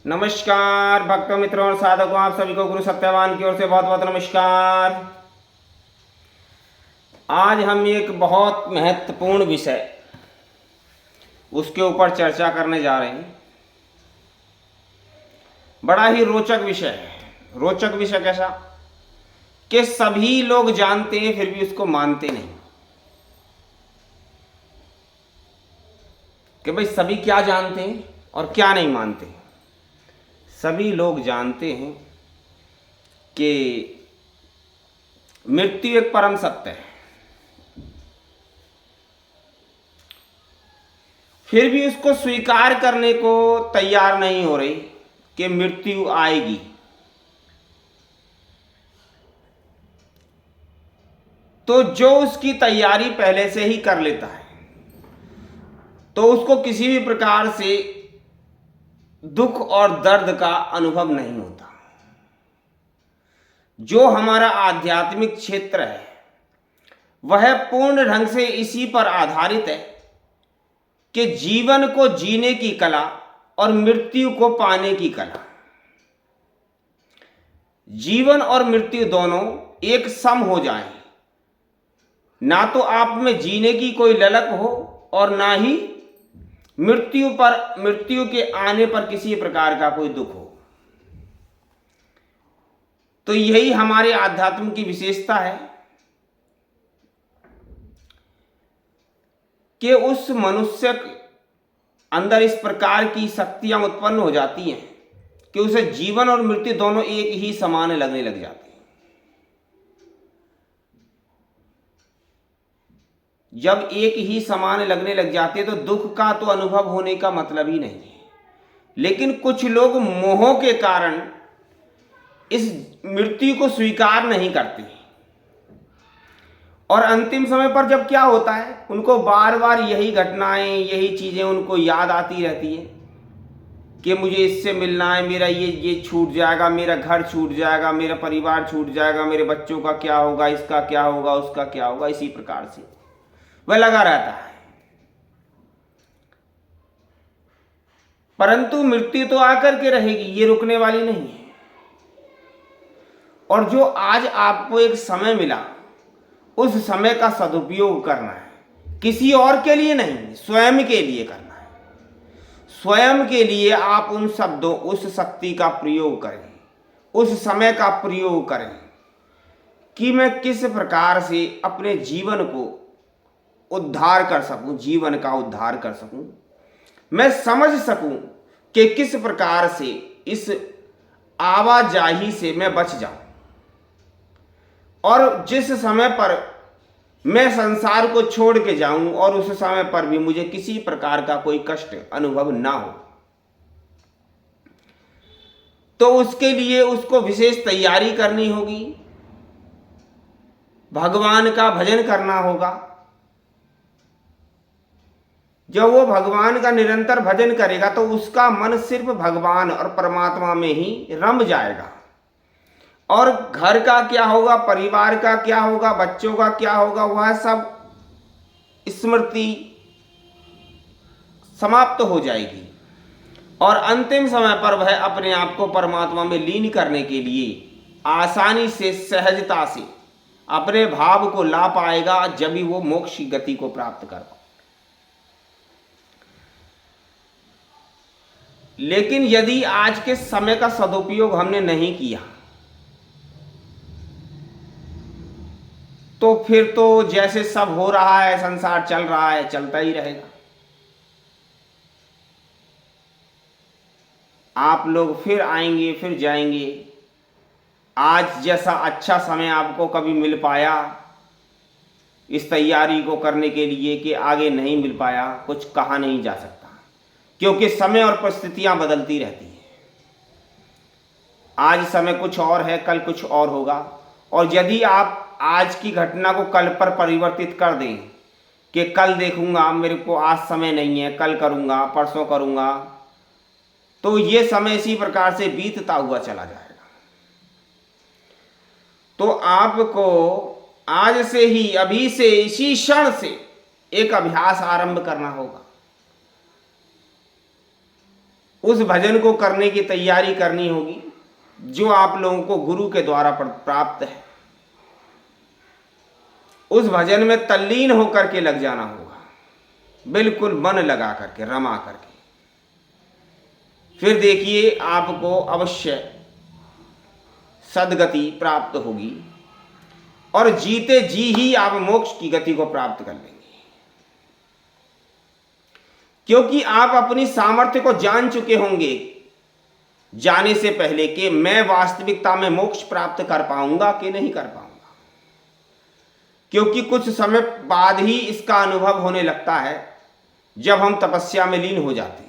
नमस्कार भक्तों, मित्रों और साधकों, आप सभी को गुरु सत्यवान की ओर से बहुत बहुत नमस्कार। आज हम एक बहुत महत्वपूर्ण विषय उसके ऊपर चर्चा करने जा रहे हैं। बड़ा ही रोचक विषय है। रोचक विषय कैसा कि सभी लोग जानते हैं फिर भी उसको मानते नहीं। कि भाई सभी क्या जानते हैं और क्या नहीं मानते। सभी लोग जानते हैं कि मृत्यु एक परम सत्य है, फिर भी उसको स्वीकार करने को तैयार नहीं हो रही कि मृत्यु आएगी। तो जो उसकी तैयारी पहले से ही कर लेता है तो उसको किसी भी प्रकार से दुख और दर्द का अनुभव नहीं होता। जो हमारा आध्यात्मिक क्षेत्र है वह पूर्ण ढंग से इसी पर आधारित है कि जीवन को जीने की कला और मृत्यु को पाने की कला। जीवन और मृत्यु दोनों एक सम हो जाएं, ना तो आप में जीने की कोई ललक हो और ना ही मृत्यु के आने पर किसी प्रकार का कोई दुख हो। तो यही हमारे आध्यात्म की विशेषता है कि उस मनुष्य अंदर इस प्रकार की शक्तियां उत्पन्न हो जाती हैं कि उसे जीवन और मृत्यु दोनों एक ही समान लगने लग जाते हैं। जब एक ही समान लगने लग जाते तो दुख का तो अनुभव होने का मतलब ही नहीं है। लेकिन कुछ लोग मोह के कारण इस मृत्यु को स्वीकार नहीं करते और अंतिम समय पर जब क्या होता है, उनको बार बार यही घटनाएं, यही चीजें उनको याद आती रहती है कि मुझे इससे मिलना है, मेरा ये छूट जाएगा, मेरा घर छूट जाएगा, मेरा परिवार छूट जाएगा, मेरे बच्चों का क्या होगा, इसका क्या होगा, उसका क्या होगा। इसी प्रकार से वह लगा रहता है। परंतु मृत्यु तो आकर के रहेगी, ये रुकने वाली नहीं है। और जो आज आपको एक समय मिला, उस समय का सदुपयोग करना है। किसी और के लिए नहीं, स्वयं के लिए करना है। स्वयं के लिए आप उन शब्दों, उस शक्ति का प्रयोग करें, उस समय का प्रयोग करें कि मैं किस प्रकार से अपने जीवन को उद्धार कर सकूं, जीवन का उद्धार कर सकूं। मैं समझ सकूं कि किस प्रकार से इस आवाजाही से मैं बच जाऊं और जिस समय पर मैं संसार को छोड़ के जाऊं और उस समय पर भी मुझे किसी प्रकार का कोई कष्ट अनुभव ना हो। तो उसके लिए उसको विशेष तैयारी करनी होगी, भगवान का भजन करना होगा। जब वो भगवान का निरंतर भजन करेगा तो उसका मन सिर्फ भगवान और परमात्मा में ही रम जाएगा। और घर का क्या होगा, परिवार का क्या होगा, बच्चों का क्या होगा, वह सब स्मृति समाप्त हो जाएगी और अंतिम समय पर वह अपने आप को परमात्मा में लीन करने के लिए आसानी से, सहजता से अपने भाव को ला पाएगा, जब भी वो मोक्ष की गति को प्राप्त कर पाए। लेकिन यदि आज के समय का सदुपयोग हमने नहीं किया तो फिर तो जैसे सब हो रहा है, संसार चल रहा है, चलता ही रहेगा। आप लोग फिर आएंगे, फिर जाएंगे। आज जैसा अच्छा समय आपको कभी मिल पाया इस तैयारी को करने के लिए कि आगे नहीं मिल पाया, कुछ कहा नहीं जा सकता, क्योंकि समय और परिस्थितियां बदलती रहती हैं। आज समय कुछ और है, कल कुछ और होगा। और यदि आप आज की घटना को कल पर परिवर्तित कर दें कि कल देखूंगा, मेरे को आज समय नहीं है, कल करूंगा, परसों करूंगा, तो ये समय इसी प्रकार से बीतता हुआ चला जाएगा। तो आपको आज से ही, अभी से, इसी क्षण से एक अभ्यास आरंभ करना होगा। उस भजन को करने की तैयारी करनी होगी जो आप लोगों को गुरु के द्वारा प्राप्त है। उस भजन में तल्लीन होकर के लग जाना होगा, बिल्कुल मन लगा करके, रमा करके। फिर देखिए आपको अवश्य सद्गति प्राप्त होगी और जीते जी ही आप मोक्ष की गति को प्राप्त कर लेंगे, क्योंकि आप अपनी सामर्थ्य को जान चुके होंगे जाने से पहले कि मैं वास्तविकता में मोक्ष प्राप्त कर पाऊंगा कि नहीं कर पाऊंगा। क्योंकि कुछ समय बाद ही इसका अनुभव होने लगता है जब हम तपस्या में लीन हो जाते हैं।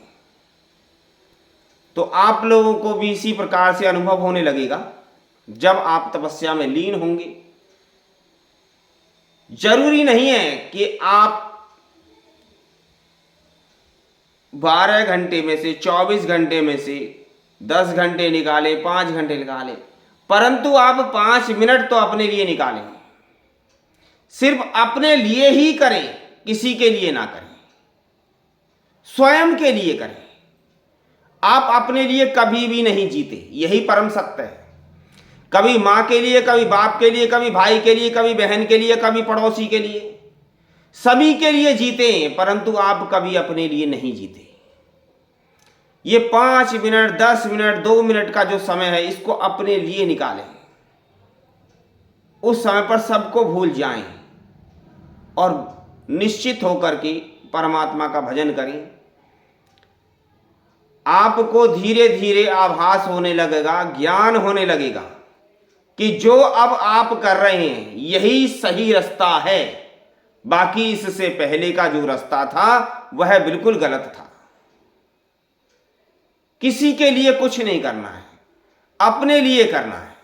तो आप लोगों को भी इसी प्रकार से अनुभव होने लगेगा जब आप तपस्या में लीन होंगे। जरूरी नहीं है कि आप 12 घंटे में से 24 घंटे में से 10 घंटे निकाले, 5 घंटे निकाले, परंतु आप 5 मिनट तो अपने लिए निकालें। सिर्फ अपने लिए ही करें, किसी के लिए ना करें, स्वयं के लिए करें। आप अपने लिए कभी भी नहीं जीते, यही परम सत्य है। कभी मां के लिए, कभी बाप के लिए, कभी भाई के लिए, कभी बहन के लिए, कभी पड़ोसी के लिए, सभी के लिए जीते हैं, परंतु आप कभी अपने लिए नहीं जीते। ये 5 मिनट, 10 मिनट, 2 मिनट का जो समय है, इसको अपने लिए निकालें। उस समय पर सबको भूल जाएं और निश्चित होकर के परमात्मा का भजन करें। आपको धीरे धीरे आभास होने लगेगा, ज्ञान होने लगेगा कि जो अब आप कर रहे हैं यही सही रास्ता है, बाकी इससे पहले का जो रास्ता था वह बिल्कुल गलत था। किसी के लिए कुछ नहीं करना है, अपने लिए करना है।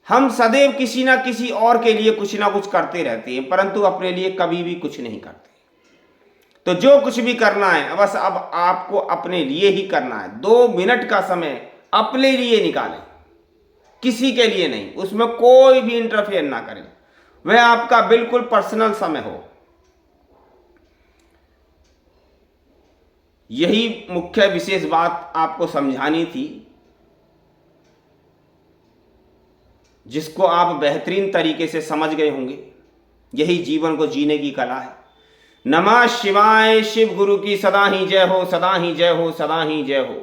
हम सदैव किसी ना किसी और के लिए कुछ ना कुछ करते रहते हैं, परंतु अपने लिए कभी भी कुछ नहीं करते। तो जो कुछ भी करना है बस अब आपको अपने लिए ही करना है। 2 मिनट का समय अपने लिए निकालें, किसी के लिए नहीं। उसमें कोई भी इंटरफेयर ना करें, वह आपका बिल्कुल पर्सनल समय हो। यही मुख्य विशेष बात आपको समझानी थी, जिसको आप बेहतरीन तरीके से समझ गए होंगे। यही जीवन को जीने की कला है। नमः शिवाय। शिव गुरु की सदा ही जय हो, सदा ही जय हो, सदा ही जय हो।